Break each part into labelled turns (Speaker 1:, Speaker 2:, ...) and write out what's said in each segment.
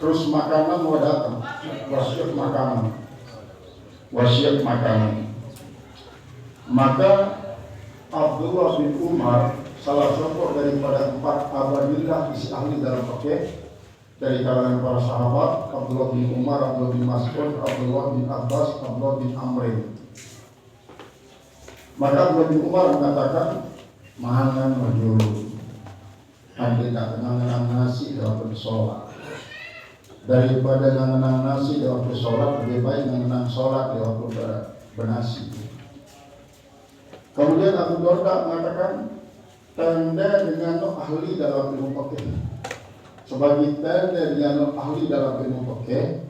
Speaker 1: Terus makanan mau datang, wasiat makanan. Maka Abdullah bin Umar, salah satu daripada 4 abadillah isi ahli dalam fikih dari kalangan para sahabat, Abdullah bin Umar, Abdullah bin Mas'ud, Abdullah bin Abbas, Abdullah bin Amr. Maka Abdullah bin Umar mengatakan, mangan majul, anda tak mengenang nasi dalam sholat. Daripada mengenang nasi di waktu sholat, lebih baik mengenang sholat di waktu bernasi. Kemudian Abu Darda mengatakan, tanda dengan ahli dalam ilmu fikih. Sebagai tanda dengan ahli dalam ilmu fikih,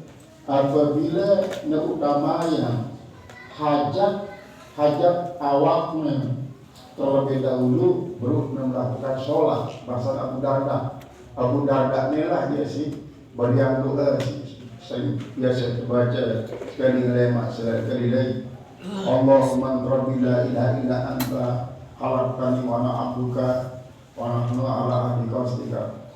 Speaker 1: apabila utamanya hajat awaknya terlebih dahulu baru melakukan sholat. Bahasa Abu Darda inilah dia sih. Beriang doa saya biasa baca sekali lama sekali lagi. Allahumma rabbi la ilaha illa anta khalaqtani wa ana abduka wa nahnu ala ahdi qasdika.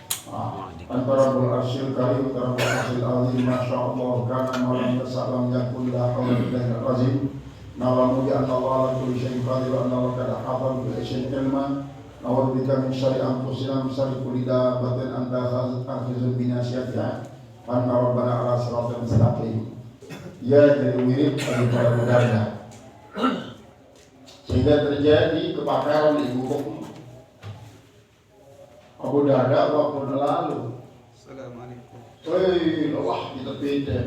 Speaker 1: Anta rabbul arsyil karim wa rabbul arsyil azim masyaallah kana malam tasallam yakul la hawla illa azim. Nalamu bi anna Allah ala kulli syai'in qadir wa anna Allah qad hafa bi syai'in ilman. Nawal bika min syari anfusina min syari kulli dabbatin anta akhizun binasiyatiha anna rabbana ala siratal mustaqim. Ya jadi wirid daripada budaya sehingga terjadi kebakaran di gubuk Abu Darda waktu lalu.
Speaker 2: Assalamualaikum.
Speaker 1: Lelah kita beda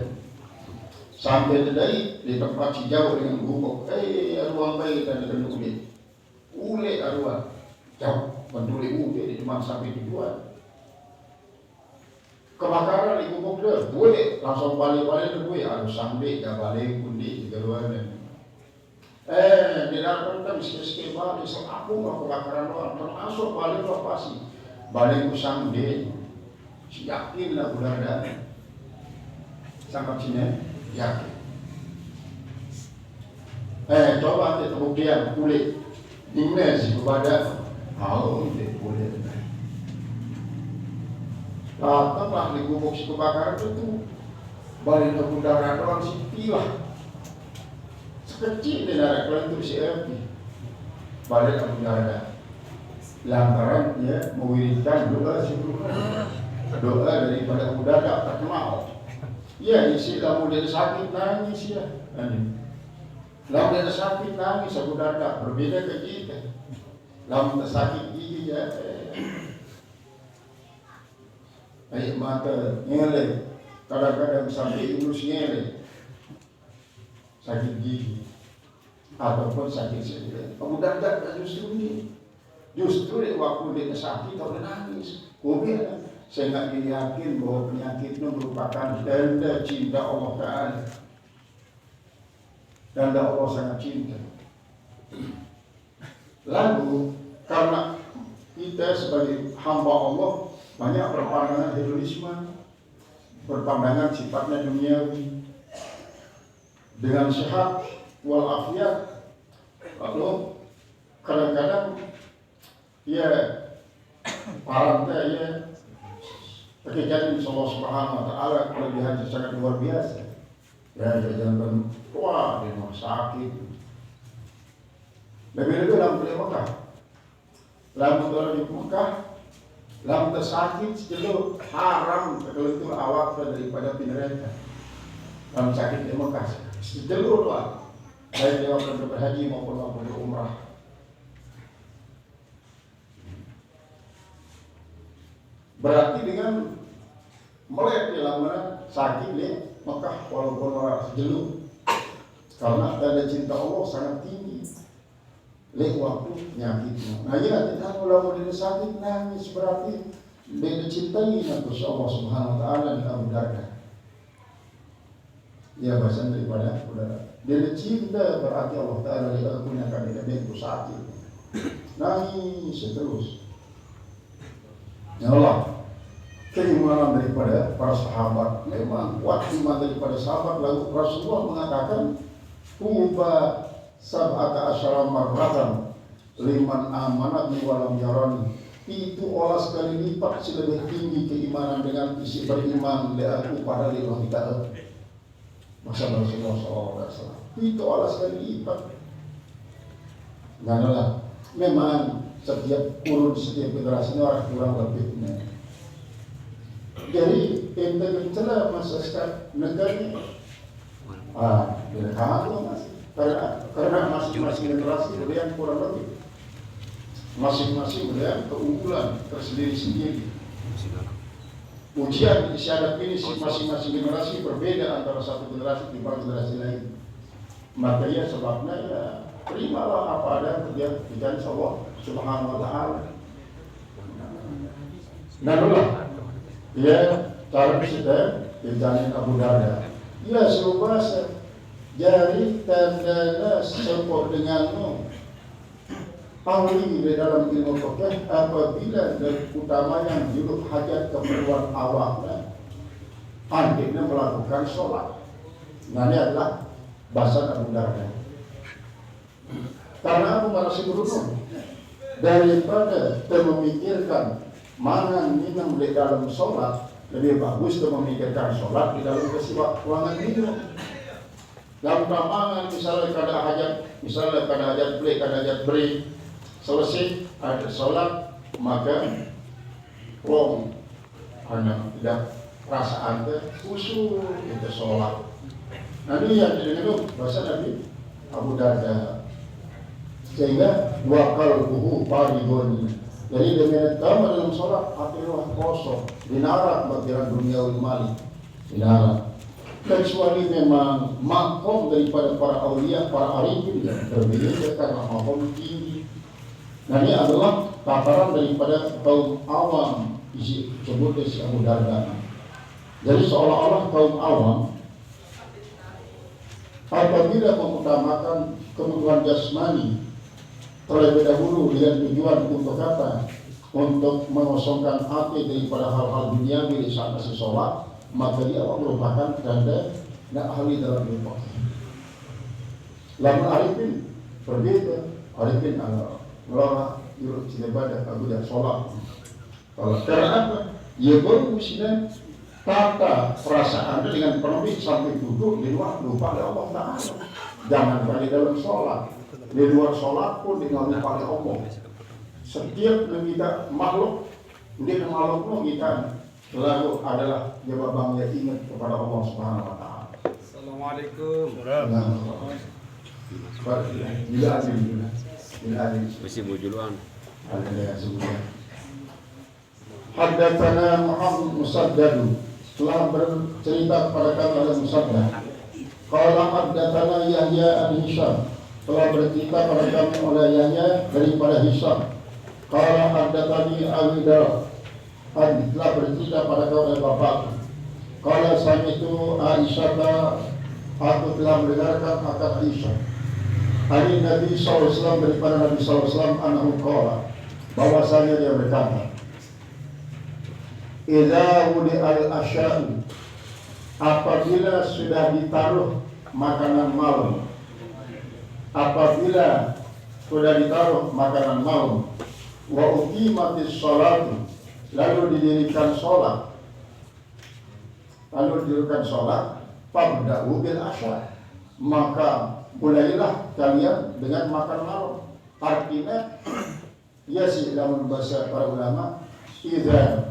Speaker 1: sampai tadi di tempat si jauh dengan gubuk. Arwah baik dan dengan ule arwah jauh penduli udah cuma sampai tujuan. Kebakaran di gubuk dia boleh langsung balik-balik ke gue harus sampai gak balik kundi juga luarnya. Di dalam kan sikit-sikit balik aku gak kebakaran doang termasuk balik lo pasti balik ku sampai yakin lah bulan dan sampai sini yakin. Coba nanti terbuktian kulit dimana sih kepada tidak boleh. Datanglah di gubuk si kebakaran itu balik ke udara doang si pilah sekecil di darat kalau itu si api balik ke udara lantaran ya mewiridkan doa si doa daripada udara tak mau. Ya isi lamu dia sakit nangis ya. Lamu dia sakit nangis aku udara berbeda ke kita. Lamu tersakit gigi ya, air mata ngele, kadang-kadang sampai urus ngele, sakit gigi, ataupun sakit sedikit. Kemudian justru ini, justru di waktu dia sakit atau dia nangis, kemudian saya nggak yakin bahwa penyakit itu merupakan tanda cinta Allah Taala, tanda Allah sangat cinta. Lalu karena kita sebagai hamba Allah banyak berpandangan hedonisme, berpandangan sifatnya duniawi dengan sehat walafiat, lalu kadang-kadang ya parantai ya terjadi Allah Subhanahu Wa Taala kelebihan sangat luar biasa. Ya jangan wah dia mau sakit. Lebih-lebih dalam Mekah. Lalu kalau di Mekah, lalu tersakit sejauh haram kalau itu awak daripada neraka. Lalu sakit di Mekah, sejauh doa. Baik dia waktu berhaji maupun waktu berumrah. Berarti dengan melek di mana sakit di Mekah walaupun orang sejauh. Karena tanda cinta Allah sangat tinggi. Lek waktu nyakitnya. Nah ya, kalau dia sakit nangis berarti dia dicintai oleh Allah Subhanahu Wa Taala dan Abu Darda. Ya bahasa daripada saudara. Dia cinta berarti Allah Taala dia punya kandidat dia sakit. Nangis terus. Ya Allah, keimanan daripada para sahabat memang kuat iman daripada sahabat. Lalu Rasulullah mengatakan, "Tuba sab'ata asyara marratan liman amanat walam yarani itu olah sekali lipat lebih tinggi keimanan dengan isi beriman aku pada lillahi ta'ala. Masa Rasulullah SAW itu olah sekali lipat. Karena memang setiap kurun, setiap generasi orang kurang lebihnya. Jadi ente bicara masa sekarang negaranya kamu masih karena masing-masing generasi yang kurang lebih. Masing-masing melihat keunggulan tersendiri-sendiri. Ujian dihadapi ini masing-masing generasi berbeda antara satu generasi dibanding generasi lain. Maka ya sebabnya ya terimalah apa ada yang terjadi Allah Subhanahu wa Ta'ala. Nanulah ya cara kita dijamin Abu Darda. Ya subasa jari tandana sepok denganmu. Ahli di dalam ilmu fikih apabila dari utama yang judul hajat keperluan awaknya andainya melakukan sholat. Nah ini adalah bahasa Abu Darda. Karena aku merasa beruntung daripada memikirkan mana minum di dalam sholat, lebih bagus memikirkan sholat di dalam kesibukan minum. Gampang misalnya kada hajat beli selesai ada sholat maka wong hanya tidak perasaan khusyuk itu sholat. Nanti yang dengan bahasa Nabi Abu Darda sehingga dua kalbuhu paridun. Jadi dengan kamu dalam sholat hatilah kosong dinarak bagian dunia mali dinarak. Kecuali memang makom daripada para aulia, para arifin yang berbeda karena makom tinggi. Nah ini adalah tataran daripada kaum awam disebut si Abu Darda. Jadi seolah-olah kaum awam apabila mengutamakan kebutuhan jasmani terlebih dahulu dengan tujuan untuk apa? Untuk mengosongkan hati daripada hal-hal duniawi di saat masih sholat, maka dia merupakan tanda tidak ahli dalam ilmu. Lalu arifin berbeda, arifin Allah yurut ibadah Abu Darda sholat. Kalau karena apa? Ya baru mestinya tata perasaan dengan penuh sampai duduk di luar lupa oleh Allah Ta'ala. Jangan pada dalam sholat, di luar sholat pun dengan lupa oleh Allah. Setiap kita makhluk, dia makhluk kita lalu adalah jawabannya ingat kepada Allah Subhanahu Wa Ta'ala.
Speaker 2: Assalamualaikum.
Speaker 3: Masih mujuluan.
Speaker 1: Haddatsana Muhammad Musaddad telah bercerita kepada kami oleh Musaddad. Qala haddatsana Yahya an Hisham telah bercerita kepada kami oleh Yahya daripada Hisham. Qala haddatsani Abi Darda telah bercerita pada kami oleh bapak. Qala sami'tu Aisyah aku telah mendengarkan akan Aisyah. Hari Nabi SAW daripada Nabi SAW anhu qala bahwasanya dia berkata idza wudi al-asya'u apabila sudah ditaruh makanan malam wa uqimatis sholatu lalu didirikan sholat fabda'u bil asya maka mulailah kalian dengan makan malam. Artinya ya sih dalam bahasa para ulama idza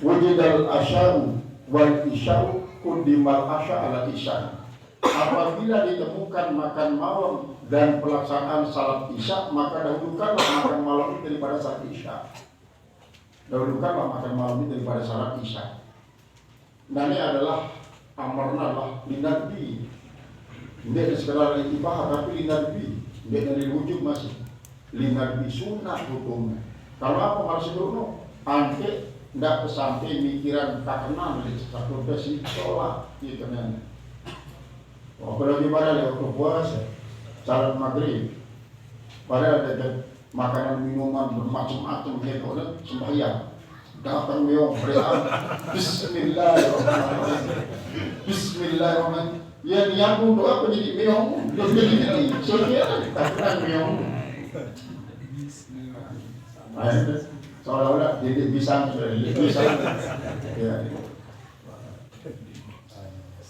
Speaker 1: wujidal asya'u wal isya'u quddimal asya' ala isya'. Apabila ditemukan makan malam dan pelaksanaan salat isya, maka dahulukanlah makan malam itu daripada salat isya. Nah ini adalah amarna lah linabi. Tidak sekedar itibah tapi linabi. Tidak dari wujud masih linabi sunnah hukumnya. Kalau apa harus dulu? Ante tidak sampai mikiran tak kenal dari satu besi sholat itu kan. Kalau gimana ya waktu puasa, salat maghrib, pada ada makanan minuman bermacam-macam gitu kan sembahyang. Datang beliau berikan Bismillahirrahmanirrahim. Ya nyambung doa penjadi meong, jadi soalnya tak kenal meong. Seolah-olah didik pisang sudah didik pisang. Ya.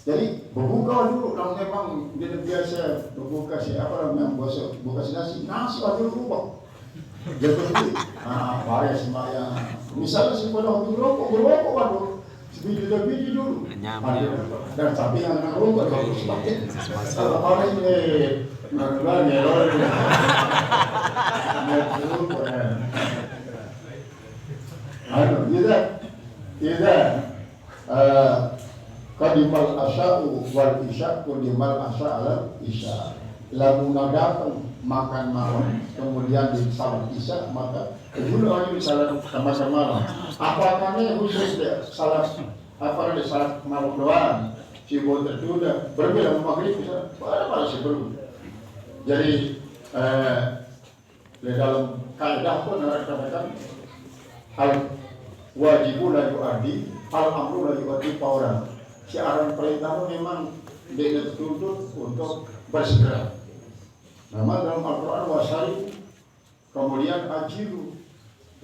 Speaker 1: Jadi berbuka dulu, kalau memang dia biasa berbuka siapa yang buka nasi aja dulu bang. Jadi, bayar sembahyang. Misalnya si pada waktu berokok waduh, sebiji dulu. Dan tapi yang rokok kalau semakin kalau orang ini nggak nyerol. Tidak. Kadimal asya'u wal isya' kudimal asya'al isya'. Lalu datang makan malam, kemudian di salat isya, maka dulu orang salat makan malam. Apakah ini khusus salat apa di salat malam doang? Si bodoh itu udah berbeda maghrib bisa, pada sih berbeda. Jadi di dalam kaidah pun ada katakan hal wajibu la yu'addi, hal amru la yu'addi fauran. Si orang perintah memang dia dituntut untuk bersegera. Nama dalam Al-Quran wasari, kemudian ajiru.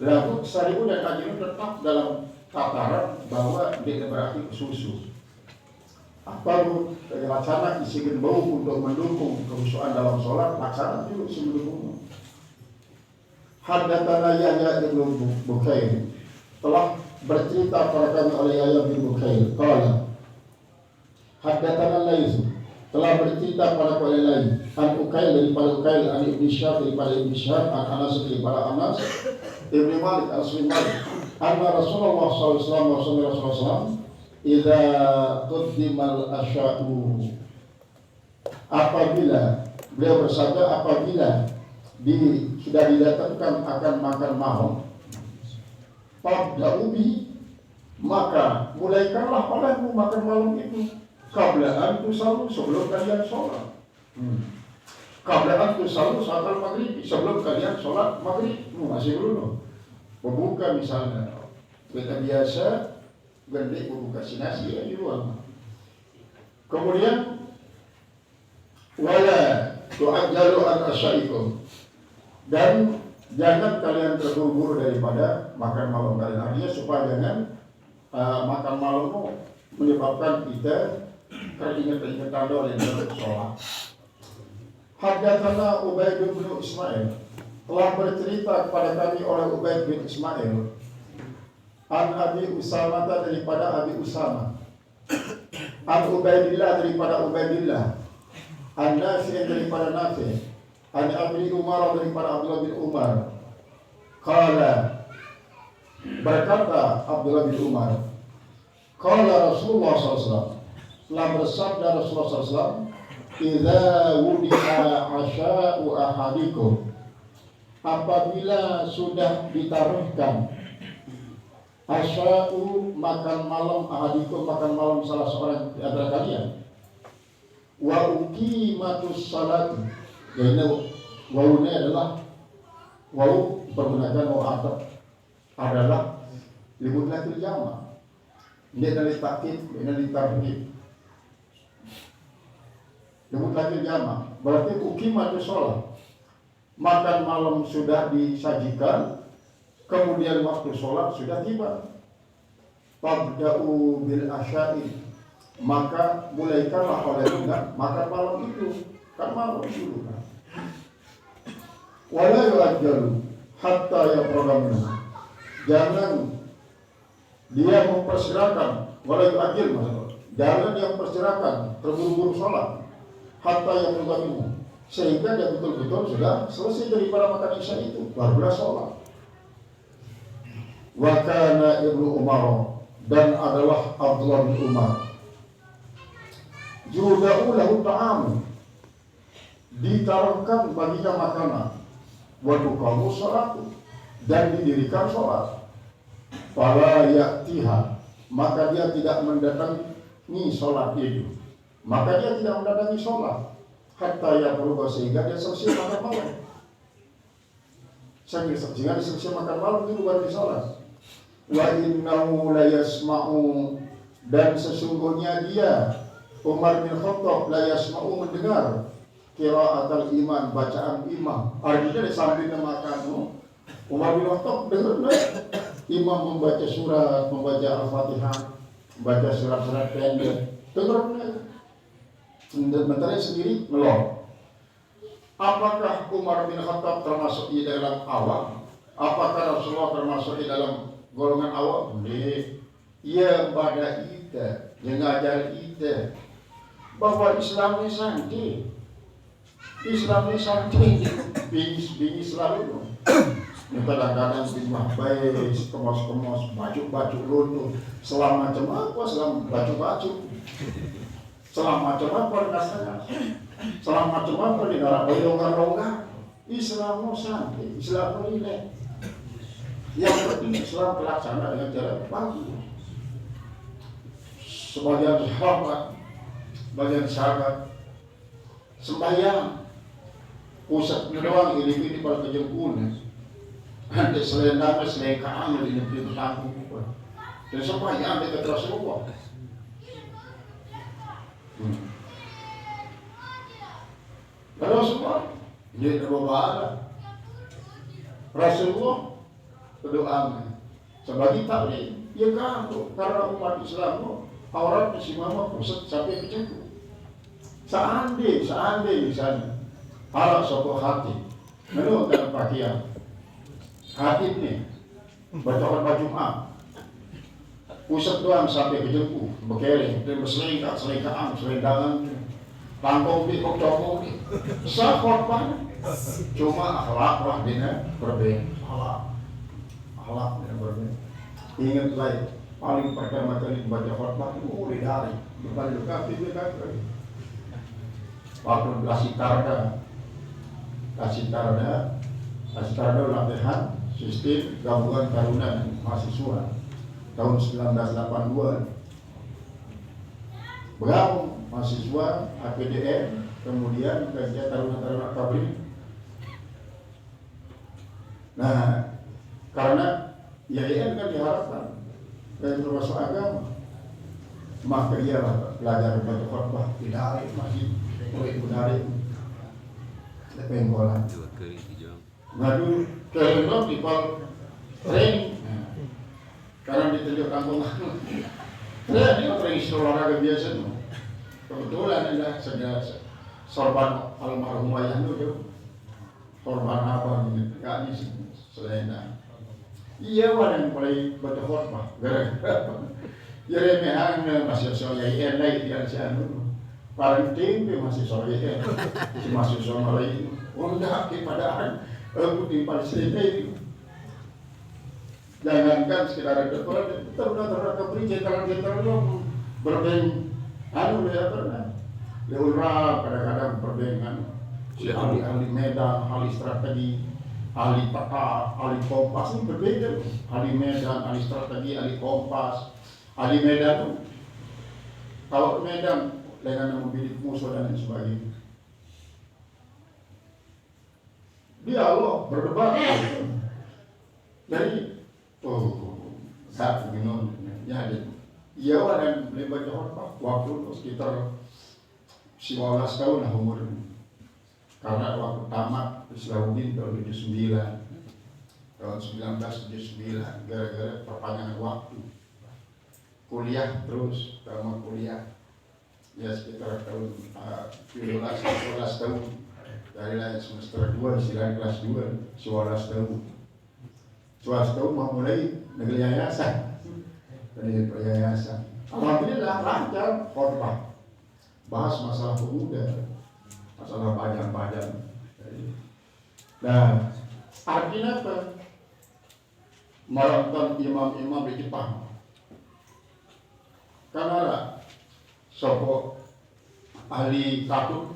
Speaker 1: Lalu sariu dan ajiru tetap dalam tataran bahwa dia berarti susu. Apa bu? Laksana isi bau untuk mendukung kehusuan dalam sholat, laksana juga isi mendukungnya. Haddatsana Yahya bin Bukair telah bercerita kepada kami oleh Yahya bin Bukair. Qala haddatsana Laits telah bercerita pada oleh lain an Ukail daripada Ukail, an Ibnu Syihab daripada Ibnu Syihab, an Anas daripada Anas Ibnu Malik al-Malik anna Rasulullah SAW idza qaddimal asya'u, apabila beliau bersabda apabila sudah didatangkan akan makan malam, fabda'u bihi, maka mulaikanlah olehmu makan malam itu qabla tusallu, sebelum kalian sholat. Qabla tusallu salat maghrib, sebelum kalian sholat maghrib. Masih belum berbuka misalnya kita biasa gandeng berbuka sinasi ya di luar. Kemudian wala tu'ajjalu an asyaikum, dan jangan kalian terburu-buru daripada makan malam kalian. Artinya supaya jangan makan malam menyebabkan kita keinget-ingetan doa yang sholat. Haddatsana Ubaid bin Ismail telah bercerita kepada kami oleh Ubaid bin Ismail an Abi Usamah daripada Abi Usamah, an Ubaidillah daripada Ubaidillah, an Nafi daripada Nafi, an Abi Umar daripada Abdullah bin Umar. Qala, berkata Abdullah bin Umar, qala Rasulullah SAW, telah bersabda Rasulullah SAW, idza wudi'a asya'u ahadikum, apabila sudah ditaruhkan asya'u makan malam ahadikum, makan malam salah seorang di antara kalian, wa uqimatus salat, yaitu wawunya adalah wawu pergunakan wawu ataf adalah limutlaqil jama', dia dari takkid, dia dari tarhib. Limutlaqil jama' berarti uqimatus salat, makan malam sudah disajikan, kemudian waktu sholat sudah tiba. Fabda'u bil asya'i, maka mulaikanlah oleh makan malam itu, kan malam dulu kan. Wala yu'ajjalu hatta yafraga minhu, jangan dia mempersegerakan, wala yu'ajjil maksudnya, jangan dia mempersegerakan terburu-buru sholat hatta yafraga minhu, sehingga dia betul-betul sudah selesai daripada makan isya itu, barulah sholat. Wa kana Ibnu Umar, dan adalah Abdullah bin Umar, yuda'u lahu ta'am, ditaruhkan baginya makanan, wa tuqamu sholatu, dan didirikan sholat. Fala ya'tiha, maka dia tidak mendatangi sholat itu, maka dia tidak mendatangi sholat hatta ya berubah, sehingga dia selesai makan malam. Sehingga dia selesai makan malam itu baru sholat. Wa innahu la yasma'u, dan sesungguhnya dia Umar bin Khattab la yasma'u, mendengar qira'atul iman, bacaan imam. Artinya di samping makan Umar bin Khattab dengar imam membaca surat, membaca Al-Fatihah, membaca surat-surat pendek, dengar sementara sendiri ngelor. Apakah Umar bin Khattab termasuk di dalam awam? Apakah Rasulullah termasuk di dalam golongan awam? Ia pada kita, yang ngajar kita bahwa Islam ini santai. Islam ini santai, bingis selalu. Kadang-kadang timah baik, kemos-kemos, baju-baju runtuh, selam macam apa, selam baju-baju, selam macam apa rasanya, selam macam apa di dalam longgar-longgar. Islam mau santai, Islam mau rileks. Yang penting Islam terlaksana dengan cara bagus. Sebagian sahabat sembahyang pusat doang ini pada kejengkun. Nanti selendang selengkaan ini itu tanggung. Dan sembahyang dekat Rasulullah. Rasulullah dia berdoa. Rasulullah berdoa sebagai taklim. Ya kan, karena umat Islam aurat si mama pusat sampai ke jengkun. Seandainya misalnya kalau satu hati menurut dalam pakaian hati ini bercoklat baju pusat doang sampai ke jengkuk berkering dan selengkaan tangkong di cokong di sakot banget cuma akhlak lah dina berbeda akhlak dina berbeda. Ingat lagi paling pertama kali baca khutbah itu mulai dari depan dekat waktu Kasih latihan sistem gabungan taruna mahasiswa tahun 1982. Bergabung mahasiswa APDN, kemudian kerja taruna pabrik. Nah, karena IAIN kan diharapkan dan termasuk agama, maka ia belajar baca khutbah tidak masih mulai menarik penggolan. Ngadu kelihatan people training karena ditunjuk kampung training olahraga biasa tuh. Kebetulan ada saudara sorban almarhum ayah itu sorban apa gitu nggak di selena. Iya yang mulai baca khutbah gara-gara ya remehan masih soalnya lain dia si anu paling tinggi masih soalnya si masih soalnya lain enggak kepadaan di Palestina ini jangankan sekedar dekoran terus keprijen kalau berbeng anu ya pernah leura kadang-kadang berbengan si ahli medan ahli strategi ahli peta ahli kompas ini berbeda ahli medan ahli strategi ahli kompas ahli medan tuh kalau medan dengan membidik musuh dan lain sebagainya dialog berdebat dari saat minum ya iya dan lebar jauh waktu sekitar 19 tahun lah umur karena waktu tamat Islamuddin tahun 79 tahun 1979 gara-gara perpanjangan waktu kuliah terus tamat kuliah ya sekitar tahun 17 tahun dari semester 2 istilahnya kelas 2 11 tahun mau mulai negeri yayasan dari yayasan alhamdulillah lancar khotbah bahas masalah pemuda masalah pajak nah artinya apa menonton imam-imam di Jepang karena ada sopok ahli tatuk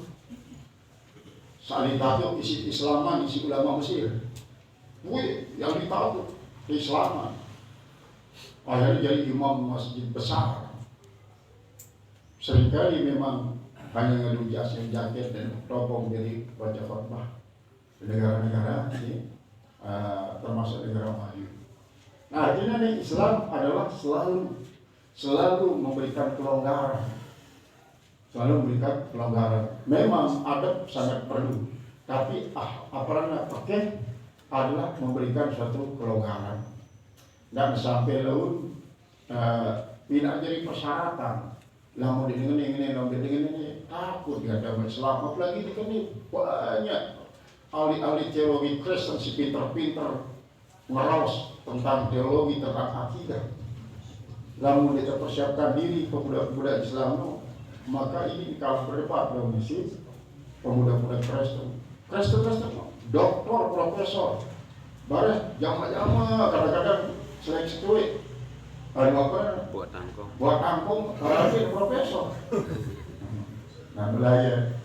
Speaker 1: isi Islaman, isi ulama Mesir. Yang ditatuk Islaman. Akhirnya jadi imam masjid besar. Seringkali memang hanya ngadu jas yang jaket dan topong jadi baca khutbah. Di negara-negara ini termasuk negara maju. Nah, artinya nih Islam adalah selalu memberikan kelonggaran. Selalu memberikan pelonggaran. Memang adab sangat perlu, tapi pakai adalah memberikan suatu kelonggaran dan sampai laut tidak jadi persyaratan. Lamun dengan ini takut di agama Islam, apalagi ini banyak ahli-ahli teologi Kristen si pinter-pinter ngeraos tentang teologi, tentang akidah. Lamun kita persiapkan diri pemuda-pemuda Islam, maka ini kalah berdebat dalam misi pemuda-pemuda Kristen, doktor, profesor, bareh jama-jama kadang-kadang seleksi tuik, ada apa? Buat tangkung, lagi profesor. Nah, belajar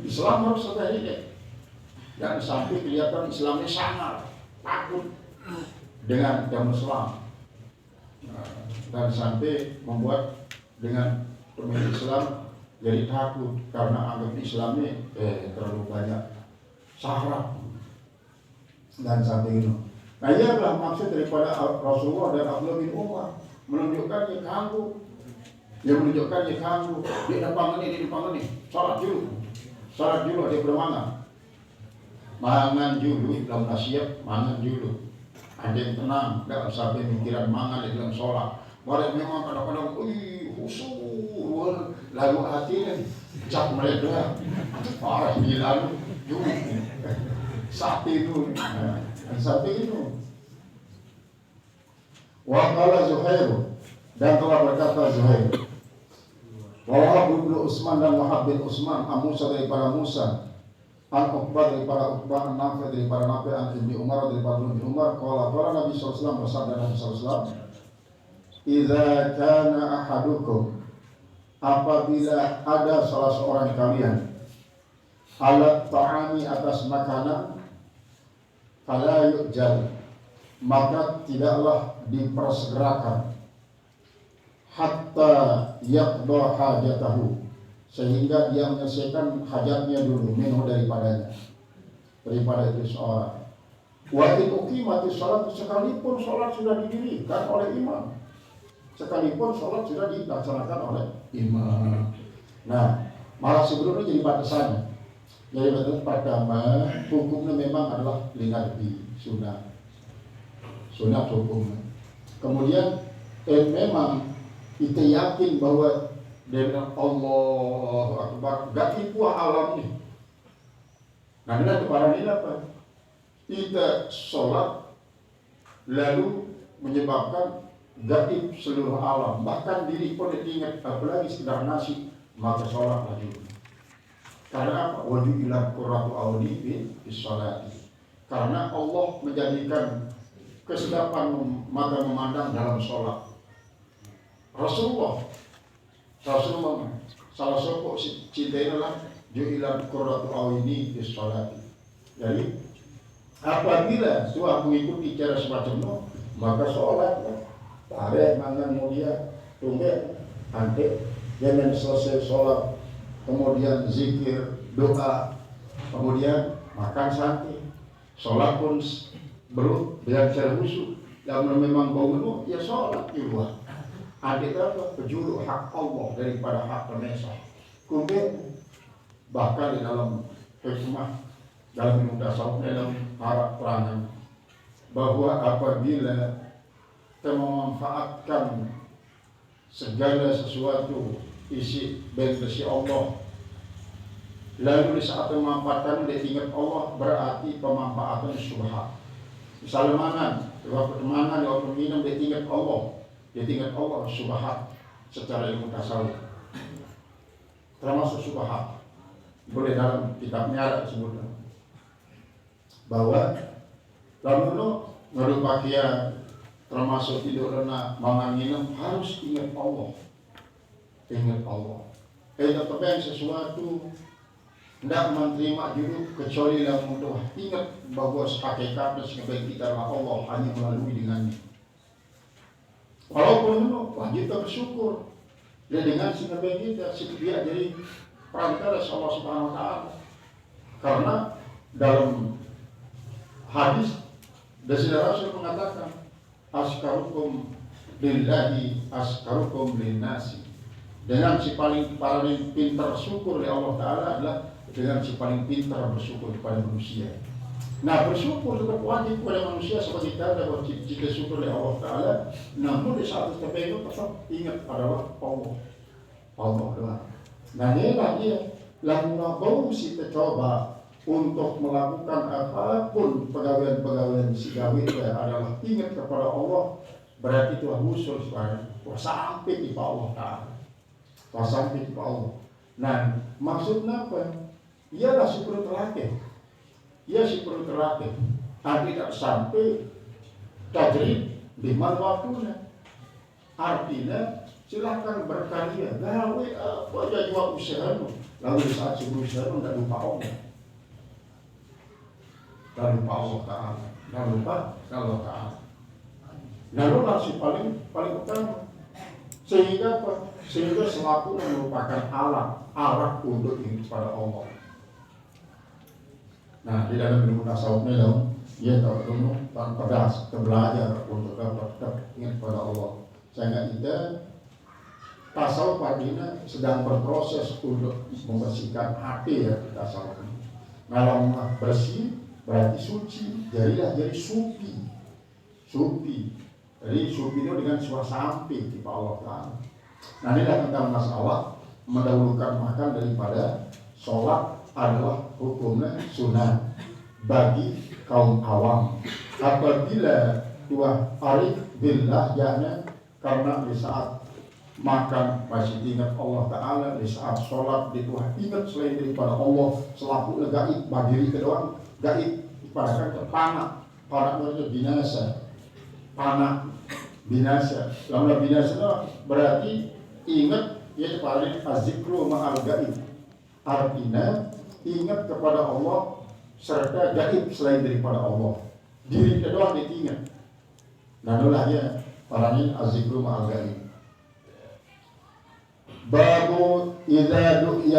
Speaker 1: Islam harus seperti ini. Dan sampai kelihatan Islamnya sangat takut dengan yang Islam. Dan sampai membuat dengan pemilik Islam jadi takut karena anggap Islam ini terlalu banyak syarat dan sampai itu. Nah, ia adalah maksud daripada Rasulullah dan Abdullah bin Umar menunjukkan dia menunjukkan dia depan ini salat dulu dia bermangan dulu dalam nasihat, mangan dulu ada yang tenang, tidak sampai pikiran mangan di dalam sholat. Mereka memang kadang-kadang khusyuk, lalu hatinya cap meledak, parah bilang dulu saat itu. Waqala Zuhair, dan telah berkata Zuhair, Wahab bin Utsman dan Wahab bin Utsman, Musa daripada Musa, An Uqbah daripada Uqbah, An Nafi daripada Nafi, An Ibni Umar daripada Ibni Umar. Qala Nabi SAW bersabda Nabi SAW, Idza kana ahadukum, apabila ada salah seorang kalian, alat ta'ami atas makanan, fala yu'jal, maka tidaklah dipersegerakan, hatta yaqda hajatahu, sehingga dia menyelesaikan hajatnya dulu, minhu daripada itu seorang. Wa in uqimatis shalat, sekalipun sholat sudah didirikan oleh imam, sekalipun sholat sudah dilaksanakan oleh imam. Nah, malah sebelumnya jadi batasannya. Jadi betul pertama hukumnya memang adalah linarbi, sunat hukumnya. Kemudian memang kita yakin bahwa dengan Allah Akbar gak ipuah alam nih. Nah, dengan kepada ini apa? Kita sholat lalu menyebabkan gaib seluruh alam, bahkan diri pun diingat, apalagi sekedar nasi, maka sholat lagi. Karena apa? Waju'ilat qurratu auni fi sholati. Karena Allah menjadikan kesedapan mata memandang dalam sholat. Rasulullah salah satu cinta adalah ju'ilat qurratu auni fi sholati. Jadi apabila Tuhan mengikuti cara semacam itu, maka sholat tarik mangan mulia tunggu nanti jangan selesai sholat kemudian zikir doa kemudian makan santai, sholat pun berut dengan cara khusyuk. Dan memang bau menu ya sholat di luar. Ada apa? Penjuru hak Allah daripada hak pemirsa. Kemudian bahkan di dalam hikmah dalam ilmu tasawuf dalam harap perangan bahwa apabila kita memanfaatkan segala sesuatu isi benesi Allah, lalu di saat pemanfaatan dia ingat Allah, berarti pemanfaatan subhat. Misalnya waktu mangan, waktu minum dia ingat Allah, subhat secara ilmu tasawuf. Termasuk subhat. Boleh dalam kitabnya ada disebutkan bahwa lalu ngaruh pakaian termasuk tidur lena mangan minum harus ingat Allah. Tetapi sesuatu tidak menerima dulu kecuali dalam doa. Ingat bahwa hakikatnya sebagai kita adalah Allah, hanya melalui dengannya. Walaupun itu wajib kita bersyukur. Dan dengan sebagai kita dia jadi perantara Allah Subhanahu Wa Taala. Karena dalam hadis Rasulullah Rasul mengatakan askarukum billahi askarukum linnasi. Dengan si paling pintar syukur oleh Allah Ta'ala adalah dengan si paling pintar bersyukur kepada manusia. Nah, bersyukur tetap wajib kepada manusia sebagai tanda bahwa kita syukur oleh Allah Ta'ala. Namun di saat kita itu tetap ingat adalah Allah. Allah doang. Nah, inilah dia. Lalu bau kita coba untuk melakukan apapun pegawaian-pegawaian si David adalah ingat kepada Allah. Berarti itu husul sekarang. Sampai di Allah Ta'ala. Sampai di Allah. Nah, maksudnya apa? Ialah syukur terlatih. Ya si perlu terlatih, tidak sampai tajrid di mana waktunya. Artinya silakan berkarya, gawe apa aja juga usahamu. Lalu di saat sebelum usaha tidak lupa Allah, tidak lupa Allah Ta'ala, tidak lupa Allah Ta'ala. Lalu masih paling utama. Sehingga apa? Sehingga selaku merupakan alat untuk ingat pada Allah. Nah, di dalam ilmu tasawuf ini dong, dia tahu dulu tanpa pedas, belajar untuk dapat ingat pada Allah. Sehingga kita tasawuf ini sedang berproses untuk membersihkan hati ya tasawuf ini. Kalau bersih berarti suci, jadi sufi. Jadi sufi itu dengan suasana sampai di Allah Ta'ala. Nah, ini tentang masalah mendahulukan makan daripada sholat adalah hukumnya sunnah bagi kaum awam. Apabila dua arif billah jana karena di saat makan masih ingat Allah Ta'ala, di saat sholat di Tuhan ingat selain daripada Allah selaku gaib berdiri kedua gaib pada panah itu binasa, panah binasa. Lalu binasa berarti ingat ya paling azikru ma'al gaib, artinya ingat kepada Allah serta gaib selain daripada Allah. Diri kita doang diingat. Nah, itulah ya parangin azikru ma'al gaib. Babu idza du'iya